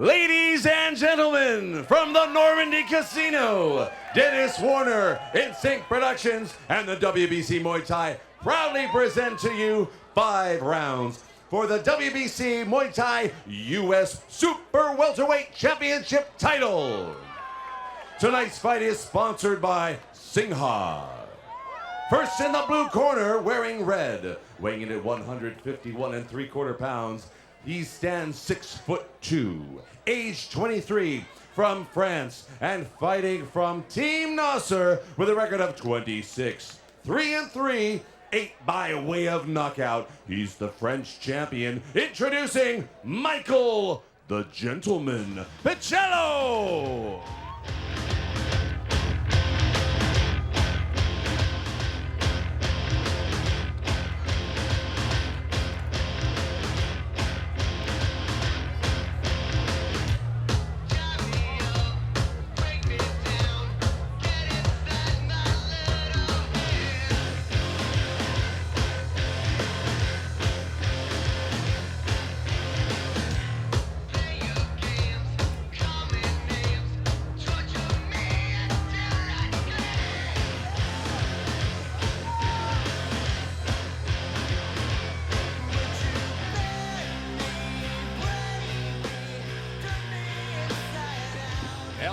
Ladies and gentlemen, from the Normandie Casino, Dennis Warner, Instinct Productions, and the WBC Muay Thai proudly present to you 5 rounds for the WBC Muay Thai U.S. Super Welterweight Championship title. Tonight's fight is sponsored by Singha. First in the blue corner, wearing red, weighing in at 151 3/4 pounds. He stands 6'2", age 23, from France, and fighting from Team Nasser with a record of 26, 3-3, 8 by way of knockout. He's the French champion. Introducing Mickael the Gentleman Piscitello.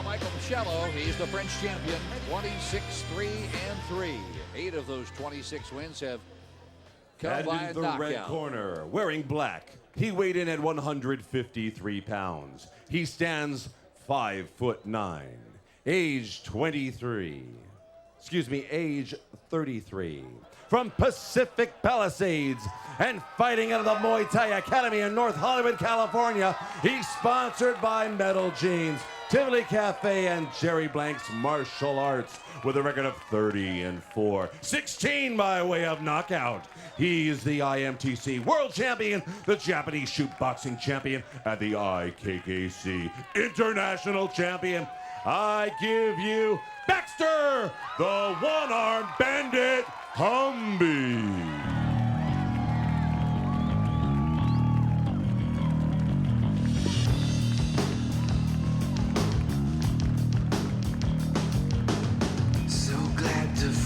Mickael Piscitello, he's the French champion, 26-3-3. 8 of those 26 wins have come by a And in the knockout. red corner, wearing black, he weighed in at 153 pounds. He stands 5'9", age 33. From Pacific Palisades, and fighting out of the Muay Thai Academy in North Hollywood, California. He's sponsored by Metal Jeans, Tivoli Cafe, and Jerry Blank's Martial Arts with a record of 30-4, 16 by way of knockout. He's the IMTC World Champion, the Japanese Shoot Boxing Champion, and the IKKC International Champion. I give you Baxter, the One Armed Bandit Humby.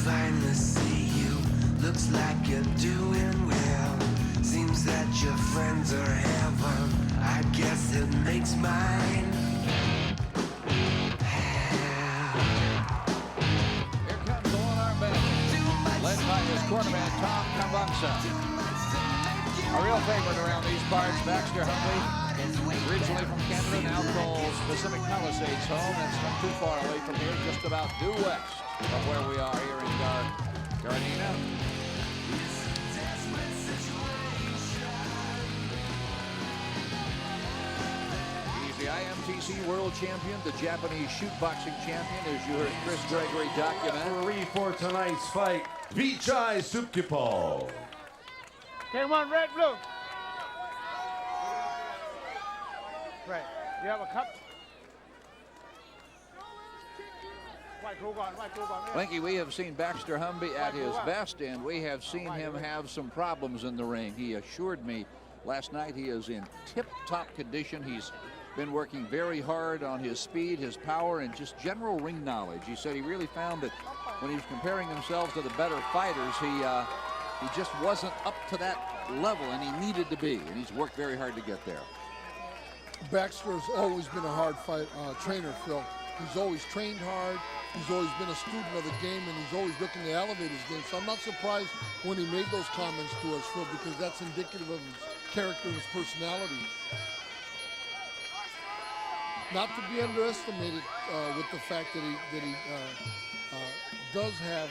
Finally see you, looks like you're doing well. Seems that your friends are heaven, I guess it makes mine hell. Here comes the One Armed Bandit, led by his quarterback Tom Khamvongsa. A real favorite around these parts, Baxter Humby, originally from Canada, now calls Pacific Palisades home. That's not too far away from here, just about due west of where we are here in Gardena. He's the IMTC World Champion, the Japanese Shoot Boxing Champion, as you heard Chris Gregory document. Referee for tonight's fight, Vichai Supkipal. Take one, red, blue. Right. You have a cup? Blinky, we have seen Baxter Humby at his best, and we have seen him have some problems in the ring. He assured me last night he is in tip-top condition. He's been working very hard on his speed, his power, and just general ring knowledge. He said he really found that when he was comparing himself to the better fighters, he just wasn't up to that level, and he needed to be, and he's worked very hard to get there. Baxter's always been a hard fight trainer, Phil. He's always trained hard. He's always been a student of the game, and he's always looking to elevate his game. So I'm not surprised when he made those comments to us, Phil, because that's indicative of his character and his personality. Not to be underestimated with the fact that he does have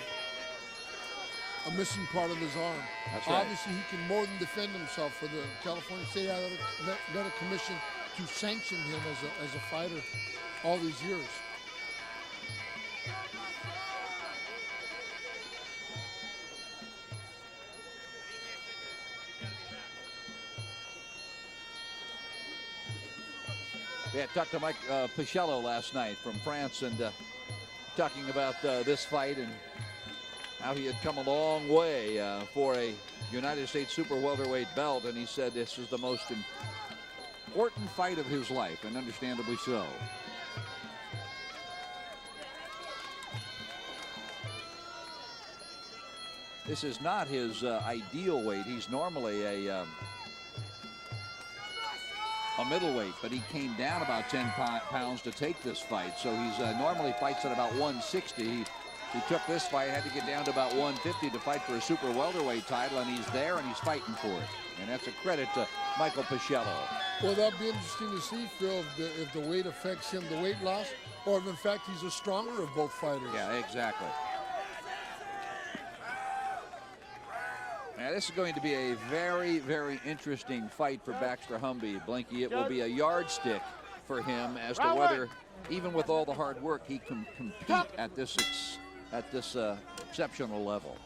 a missing part of his arm. That's right. Obviously, he can more than defend himself for the California State Athletic Commission to sanction him as a fighter all these years. We had talked to Mickael Piscitello last night from France, and talking about this fight and how he had come a long way for a United States Super Welterweight belt, and he said this is the most important fight of his life, and understandably so. This is not his ideal weight. He's normally a middleweight, but he came down about 10 pounds to take this fight. So he's normally fights at about 160. He took this fight, had to get down to about 150 to fight for a super welterweight title, and he's there and he's fighting for it. And that's a credit to Mickael Piscitello. Well, that'll be interesting to see, Phil, if the weight affects him, the weight loss, or if in fact he's a stronger of both fighters. Yeah, exactly. Now, this is going to be a very, very interesting fight for Baxter Humby. Blinky, it will be a yardstick for him as to whether, even with all the hard work, he can compete at this exceptional level.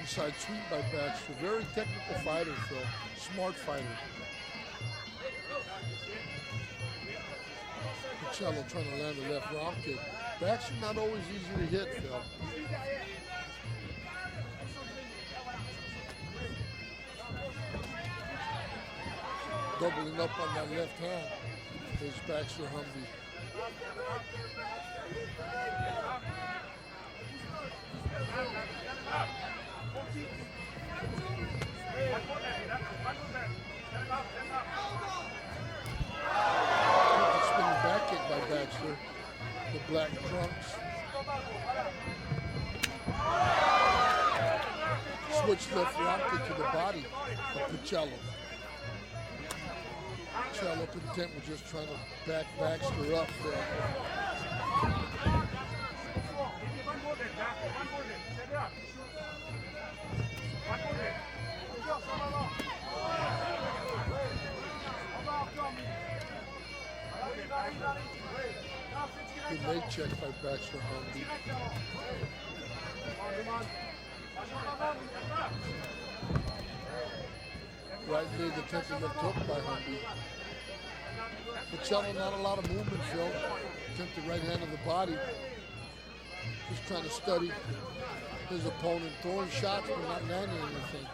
Inside sweep by Baxter. Very technical fighter, Phil. Smart fighter. Piscitello trying to land a left round kick. Baxter not always easy to hit, Phil. Doubling up on that left hand is Baxter Humby. Spinning back kick by Baxter. The black trunks. Switch left round kick to the body of Piscitello. Piscitello content with just trying to back Baxter up there. Good leg check by Baxter Humby. Right leg attempted left hook by Humby. Piscitello not a lot of movement, Phil. Attempted right hand of the body. Just trying to study his opponent, throwing shots but not landing anything.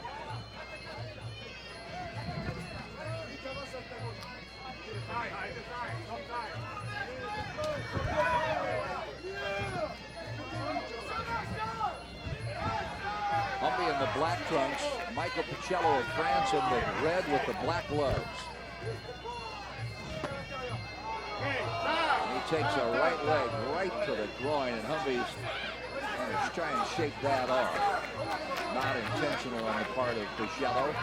Humby in the black trunks, Mickael Piscitello of France in the red with the black gloves. And he takes a right leg right to the groin, and Humby's going to try and shake that off. Not intentional on the part of Piscitello.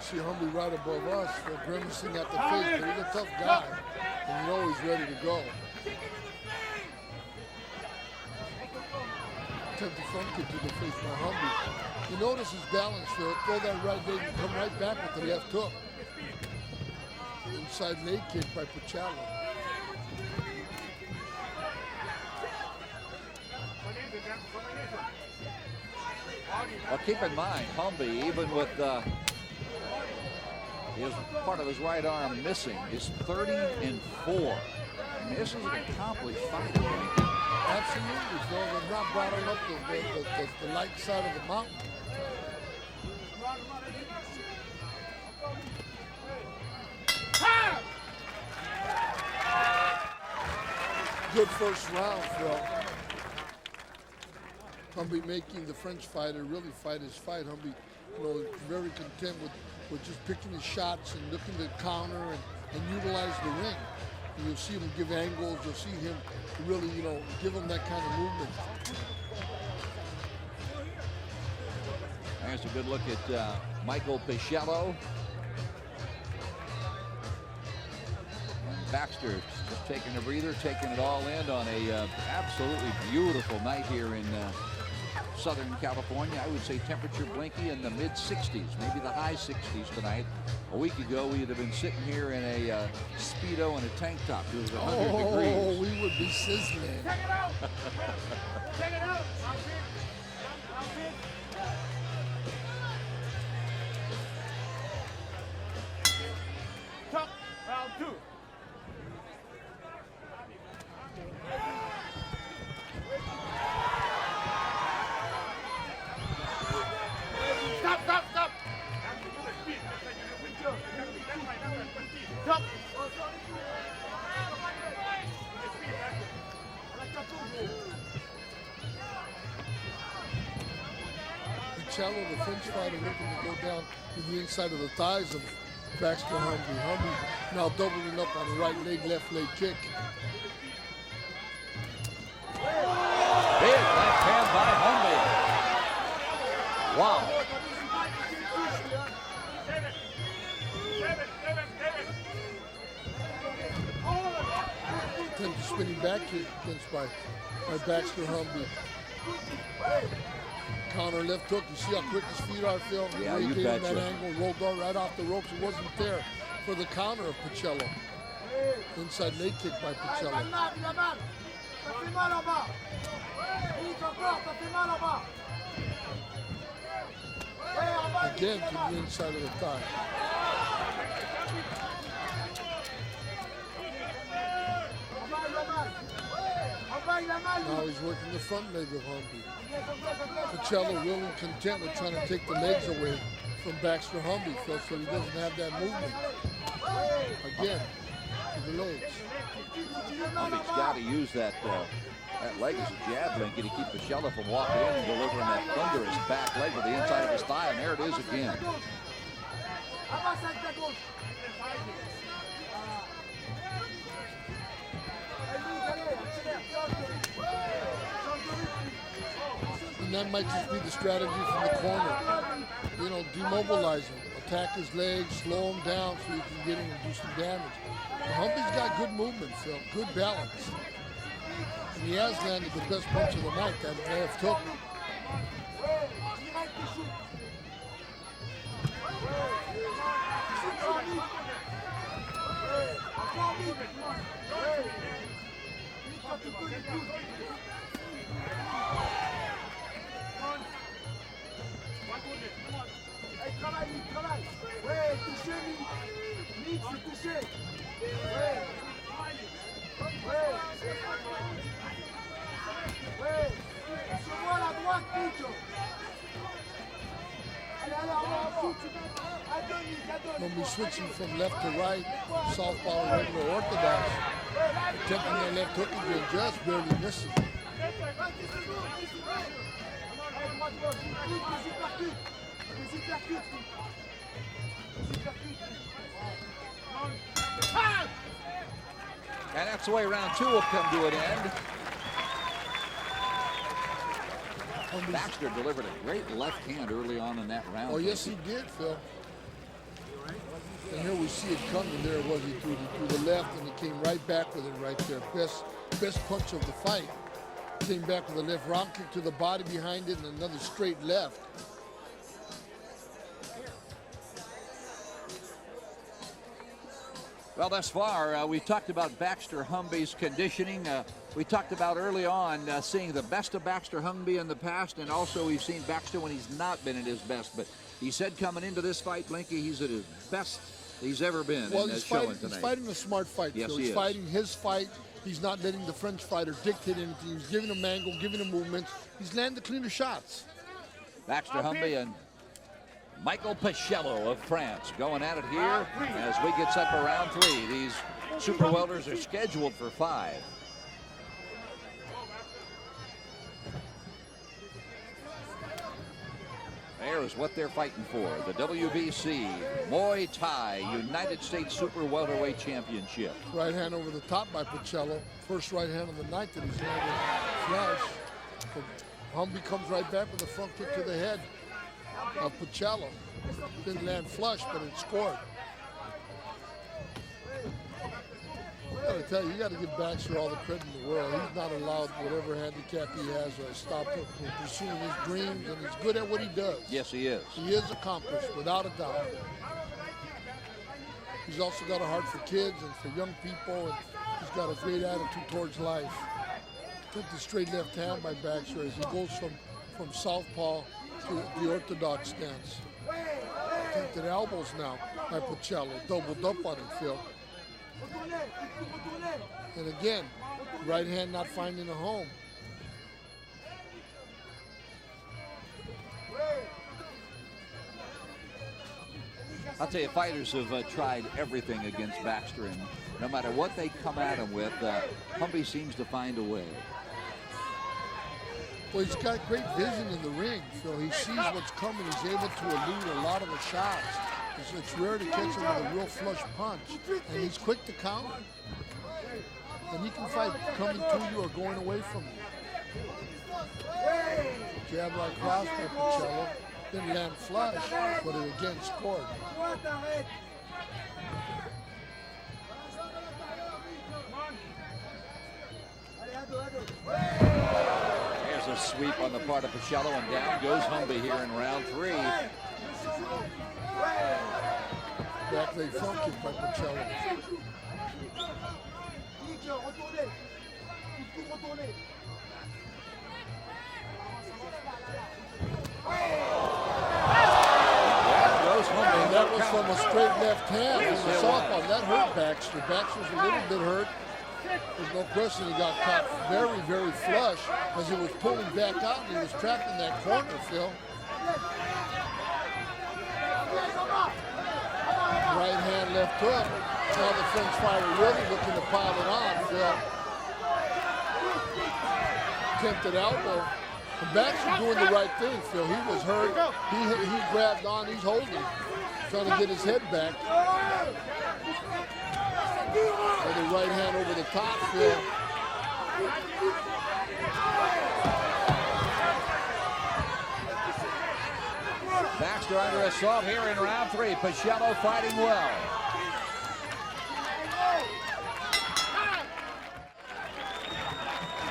See Humby right above us, they're grimacing at the face, but he's a tough guy, and he's always ready to go. Attempt the front kick to the face by Humby. You notice his balance, Phil. Throw that right leg and come right back with the left hook. Inside leg kick by Piscitello. Well, keep in mind, Humby, even with his part of his right arm missing, is 30-4. I mean, this is an accomplished fighter. Absolutely, Phil. They're not bottling up the light side of the mountain. Good first round, Phil. Humby making the French fighter really fight his fight. Humby, very content with just picking his shots and looking to counter and utilize the ring. And you'll see him give angles. You'll see him really, give him that kind of movement. There's a good look at Mickael Piscitello. Baxter just taking a breather, taking it all in on a absolutely beautiful night here in Southern California. I would say temperature, Blinky, in the mid-60s, maybe the high 60s tonight. A week ago, we'd have been sitting here in a Speedo and a tank top. It was 100 degrees. Oh, we would be sizzling. Check it out. Check it out. Top, round 2. Stop, stop, stop. Stop. Piscitello, the French fighter, looking to go down to the inside of the thighs of Baxter Humby. Humby now doubling up on the right leg, left leg kick. Big left hand by Humby. Wow. Then spinning back kick against by Baxter Humby. Counter left hook. You see how quick his feet are, Phil? Yeah, you betcha. betcha. That angle rolled out right off the ropes. It wasn't there for the counter of Piscitello. Inside leg kick by Piscitello. Again to the inside of the thigh. Now he's working the front leg of Humby. Piscitello real content with trying to take the legs away from Baxter Humby, Phil, so he doesn't have that movement. Again, to the legs. Humby's got to use that leg as a jab, Linky, to keep Piscitello from walking in and delivering that thunderous back leg to the inside of his thigh, and there it is again. And that might just be the strategy from the corner. You know, demobilize him, attack his legs, slow him down so you can get him and do some damage. But Humby's got good movement, Phil, good balance. And he has landed the best punch of the night, that left hook. When we're switching from left to right, southpaw and regular orthodox, attempting that left hook again, just barely missing. And that's the way round 2 will come to an end. Baxter delivered a great left hand early on in that round. Oh, yes, he did, Phil. And here we see it coming. There it was. He threw the left, and he came right back with it right there. Best punch of the fight. Came back with a left round kick to the body behind it, and another straight left. Well, thus far, we talked about Baxter Humby's conditioning. We talked about early on seeing the best of Baxter Humby in the past, and also we've seen Baxter when he's not been at his best. But he said coming into this fight, Blinky, he's at his best he's ever been. Well, in he's showing fighting, tonight. he's fighting a smart fight. Yes, so he he's is. fighting his fight. He's not letting the French fighter dictate anything. He's giving him angle, giving him movements. He's landing the cleaner shots. Baxter Humby and Mickael Piscitello of France going at it here as we get set for round 3. These super welders are scheduled for 5. There's what they're fighting for, the WBC Muay Thai United States Super Welterweight Championship. Right hand over the top by Piscitello. First right hand of the night that he's landed flush. Humby comes right back with a front kick to the head of Piscitello. Didn't land flush, but it scored. I gotta tell you, you gotta give Baxter all the credit in the world. He's not allowed whatever handicap he has or stop him from pursuing his dreams, and he's good at what he does. Yes, he is. He is accomplished, without a doubt. He's also got a heart for kids and for young people, and he's got a great attitude towards life. Took the straight left hand by Baxter as he goes from southpaw to the orthodox stance. Tempted elbows now by Piscitello. Doubled up on him, Phil. And again, right hand not finding a home. I'll tell you, fighters have tried everything against Baxter, and no matter what they come at him with, Humby seems to find a way. Well, he's got great vision in the ring, Phil. He sees what's coming. He's able to elude a lot of the shots. It's rare to catch him with a real flush punch, and he's quick to counter. And he can fight coming to you or going away from you. Jab like cross by Piscitello. Didn't land flush, but it again scored. There's a sweep on the part of Piscitello, and down goes Humby here in round 3. Back leg front kick by Piscitello. And that was from a straight left hand from the southpaw. That hurt Baxter. Baxter's a little bit hurt. There's no question he got caught very, very flush as he was pulling back out and he was trapped in that corner, Phil. Right hand, left hook. Now the French fighter really looking to pile it on, Phil. Tempted elbow. And Baxter doing the right thing, Phil. He was hurt. He grabbed on. He's holding. Trying to get his head back. With the right hand over the top, Phil. Baxter under assault here in round 3. Piscitello fighting well.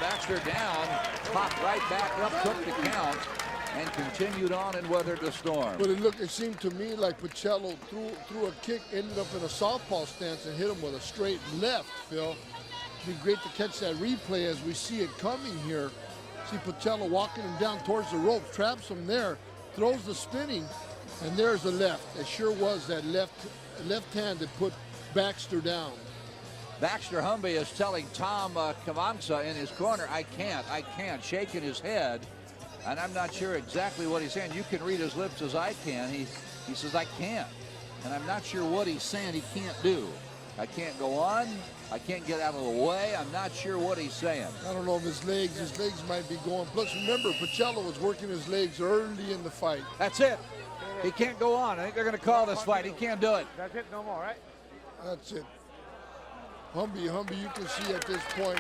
Baxter down, popped right back up, took the count, and continued on and weathered the storm. But it seemed to me like Piscitello threw a kick, ended up in a southpaw stance and hit him with a straight left, Phil. It'd be great to catch that replay as we see it coming here. See Piscitello walking him down towards the rope, traps him there, throws the spinning, and there's the left. It sure was that left hand that put Baxter down. Baxter Humby is telling Tom Khamvongsa in his corner, I can't, shaking his head. And I'm not sure exactly what he's saying. You can read his lips as I can. He says, I can't. And I'm not sure what he's saying he can't do. I can't go on. I can't get out of the way. I'm not sure what he's saying. I don't know if his legs might be going. Plus, remember, Piscitello was working his legs early in the fight. That's it. He can't go on. I think they're going to call this fight. He can't do it. That's it, no more, right? That's it. Humby, you can see at this point.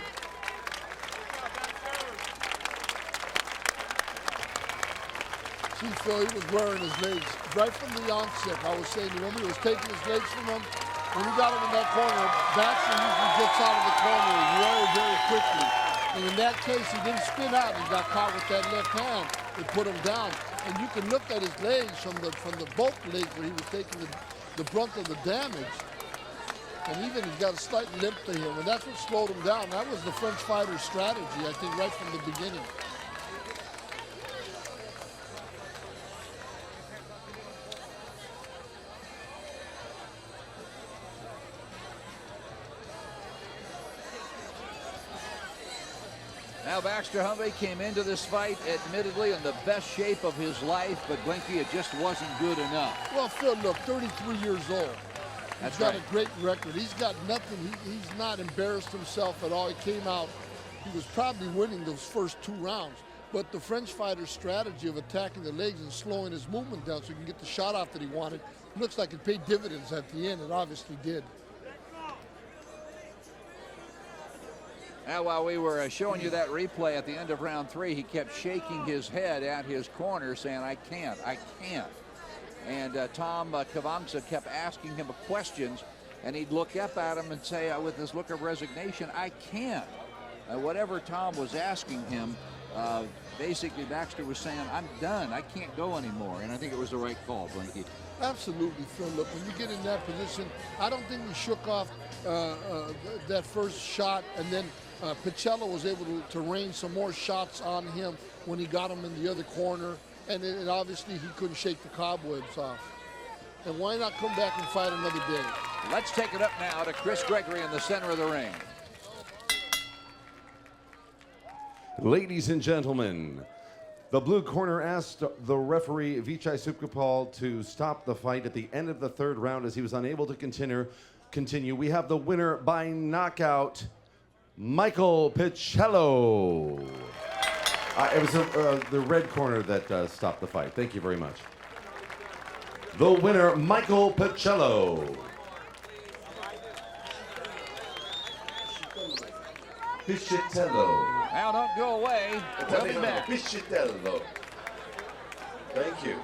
See, Phil, he was wearing his legs right from the onset. I was saying, remember, he was taking his legs from him. When he got him in that corner, Baxter usually gets out of the corner very, very quickly. And in that case, he didn't spin out. He got caught with that left hand. It put him down. And you can look at his legs from the both legs where he was taking the brunt of the damage. And even he's got a slight limp to him, and that's what slowed him down. That was the French fighter's strategy, I think, right from the beginning. Now Baxter Humby came into this fight admittedly in the best shape of his life, but Blinky, it just wasn't good enough. Well, Phil, look, 33 years old. That's He's got right. a great record. He's got nothing. He's not embarrassed himself at all. He came out. He was probably winning those first 2 rounds. But the French fighter's strategy of attacking the legs and slowing his movement down so he can get the shot off that he wanted, looks like it paid dividends at the end. It obviously did. Now, while we were showing you that replay at the end of round 3, he kept shaking his head at his corner saying, I can't. And Tom Khamvongsa kept asking him questions, and he'd look up at him and say, with this look of resignation, I can't. Whatever Tom was asking him, basically Baxter was saying, I'm done. I can't go anymore. And I think it was the right call, Blinky. Absolutely, Phil. Look, when you get in that position, I don't think we shook off that first shot, and then Piscitello was able to rain some more shots on him when he got him in the other corner, and obviously he couldn't shake the cobwebs off. And why not come back and fight another day? Let's take it up now to Chris Gregory in the center of the ring. Ladies and gentlemen, the blue corner asked the referee Vichai Supkapal to stop the fight at the end of the third round as he was unable to continue. We have the winner by knockout, Mickael Piscitello. It was the red corner that stopped the fight. Thank you very much. The winner, Mickael Piscitello. Piscitello. Now don't go away. We'll be back. Piscitello. Thank you.